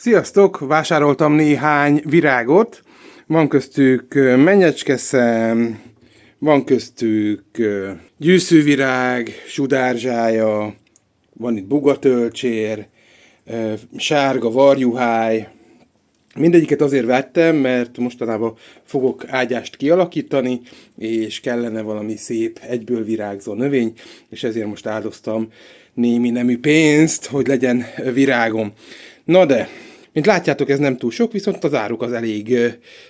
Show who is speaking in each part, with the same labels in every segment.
Speaker 1: Sziasztok! Vásároltam néhány virágot. Van köztük mennyecskeszem, van köztük gyűszűvirág, sudárzsája, van itt bugatölcsér, sárga varjuhály. Mindegyiket azért vettem, mert mostanában fogok ágyást kialakítani, és kellene valami szép, egyből virágzó növény, és ezért most áldoztam némi nemű pénzt, hogy legyen virágom. Na de, mint látjátok, ez nem túl sok, viszont az áruk az elég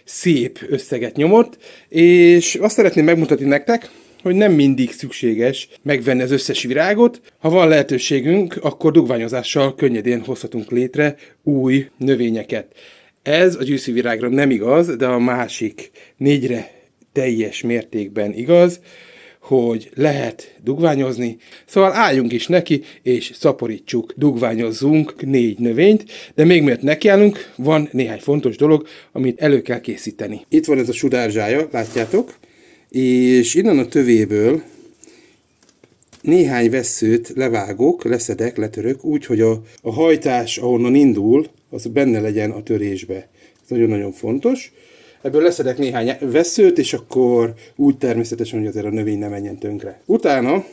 Speaker 1: szép összeget nyomott, és azt szeretném megmutatni nektek, hogy nem mindig szükséges megvenni az összes virágot. Ha van lehetőségünk, akkor dugványozással könnyedén hozhatunk létre új növényeket. Ez a gyűszűvirágra nem igaz, de a másik 4-re teljes mértékben igaz, hogy lehet dugványozni. Szóval álljunk is neki, és szaporítsuk, dugványozzunk 4 növényt, de még mielőtt nekiállunk, van néhány fontos dolog, amit elő kell készíteni. Itt van ez a sudárzsája, látjátok, és innen a tövéből néhány vesszőt levágok, leszedek, letörök, úgy, hogy a hajtás, ahonnan indul, az benne legyen a törésbe. Ez nagyon-nagyon fontos. Ebből leszedek néhány vesszőt, és akkor úgy természetesen, hogy azért a növény ne menjen tönkre. Utána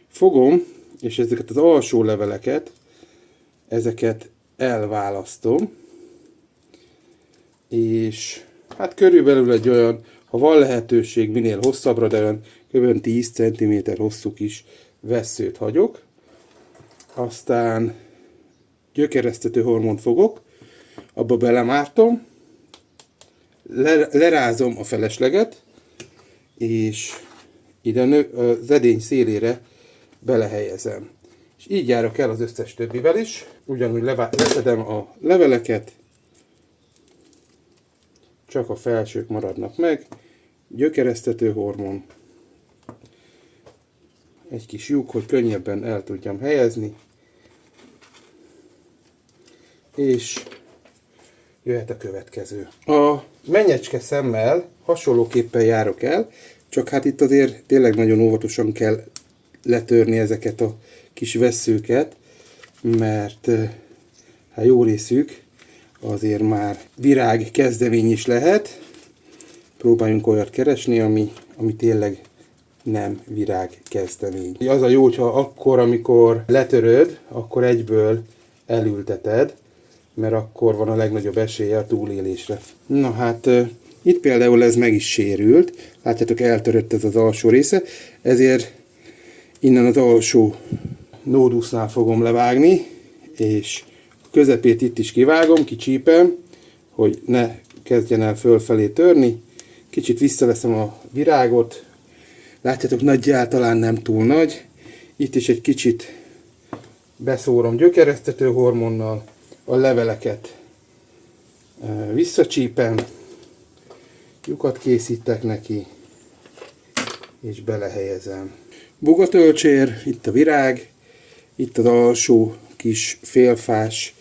Speaker 1: fogom, és ezeket az alsó leveleket, ezeket elválasztom, és hát körülbelül egy olyan, ha van lehetőség, minél hosszabbra, de olyan kb. 10 cm hosszú kis vesszőt hagyok. Aztán gyökeresztető hormont fogok, abba belemártom, lerázom a felesleget, és ide az edény szélére belehelyezem. És így járok el az összes többivel is. Ugyanúgy leszedem a leveleket, csak a felsők maradnak meg. Gyökeresztető hormon. Egy kis lyuk, hogy könnyebben el tudjam helyezni. És jöhet a következő. A mennyecske szemmel hasonlóképpen járok el, csak hát itt azért tényleg nagyon óvatosan kell letörni ezeket a kis vesszőket, mert hát jó részük azért már virág kezdemény is lehet. Próbáljunk olyat keresni, ami tényleg nem virág kezdemény. Az a jó, hogyha akkor, amikor letöröd, akkor egyből elülteted, mert akkor van a legnagyobb esélye a túlélésre. Na hát, itt például ez meg is sérült. Látjátok, eltörött ez az alsó része, ezért innen az alsó nódusznál fogom levágni, és a közepét itt is kivágom, kicsípem, hogy ne kezdjen el fölfelé törni. Kicsit visszaveszem a virágot. Látjátok, nagyjából talán nem túl nagy. Itt is egy kicsit beszórom gyökeresztető hormonnal, a leveleket visszacsípem, lyukat készítek neki, és belehelyezem. Bugatölcsér, itt a virág, itt az alsó kis félfás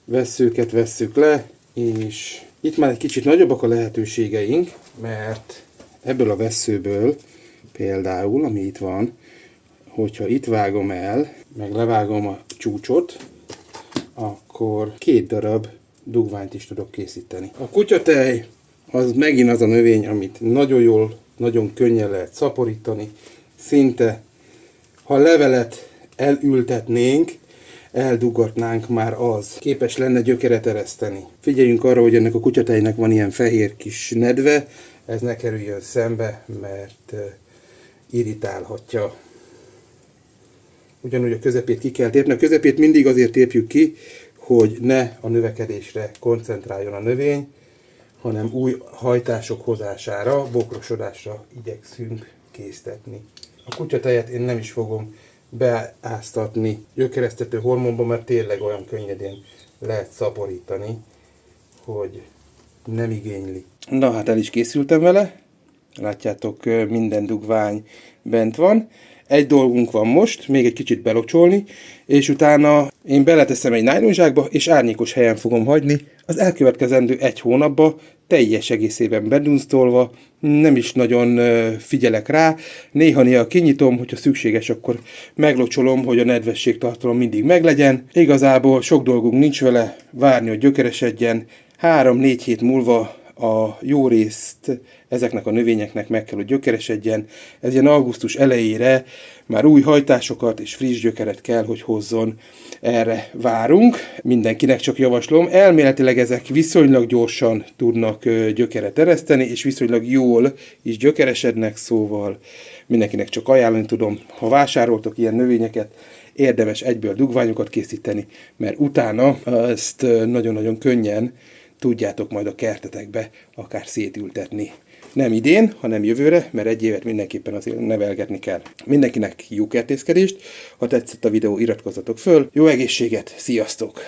Speaker 1: vesszőket vesszük le, és itt már egy kicsit nagyobbak a lehetőségeink, mert ebből a vesszőből például, ami itt van, hogyha itt vágom el, meg levágom a csúcsot, akkor 2 darab dugványt is tudok készíteni. A kutyatej az megint az a növény, amit nagyon jól, nagyon könnyen lehet szaporítani. Szinte, ha levelet elültetnénk, eldugatnánk, már az képes lenne gyökeret ereszteni. Figyeljünk arra, hogy ennek a kutyatejnek van ilyen fehér kis nedve, ez ne kerüljön szembe, mert irritálhatja. Ugyanúgy a közepét ki kell tépni. A közepét mindig azért tépjük ki, hogy ne a növekedésre koncentráljon a növény, hanem új hajtások hozására, bokrosodásra igyekszünk késztetni. A kutyatejet én nem is fogom beáztatni gyökeresztető hormonba, mert tényleg olyan könnyedén lehet szaporítani, hogy nem igényli. Na hát el is készültem vele. Látjátok, minden dugvány bent van. Egy dolgunk van most, még egy kicsit belocsolni, és utána én beleteszem egy nájlonzsákba, és árnyékos helyen fogom hagyni az elkövetkezendő 1 hónapba, teljes egészében bedunsztolva, nem is nagyon figyelek rá, néha kinyitom, hogyha szükséges, akkor meglocsolom, hogy a nedvességtartalom mindig meglegyen. Igazából sok dolgunk nincs vele, várni, hogy gyökeresedjen. 3-4 hét múlva a jó részt ezeknek a növényeknek meg kell, hogy gyökeresedjen. Ez ilyen augusztus elejére már új hajtásokat és friss gyökeret kell, hogy hozzon. Erre várunk. Mindenkinek csak javaslom. Elméletileg ezek viszonylag gyorsan tudnak gyökeret ereszteni, és viszonylag jól is gyökeresednek, szóval mindenkinek csak ajánlani tudom. Ha vásároltok ilyen növényeket, érdemes egyből dugványokat készíteni, mert utána ezt nagyon-nagyon könnyen tudjátok majd a kertetekbe akár szétültetni. Nem idén, hanem jövőre, mert egy évet mindenképpen azért nevelgetni kell. Mindenkinek jó kertészkedést, ha tetszett a videó, iratkozzatok föl, jó egészséget, sziasztok!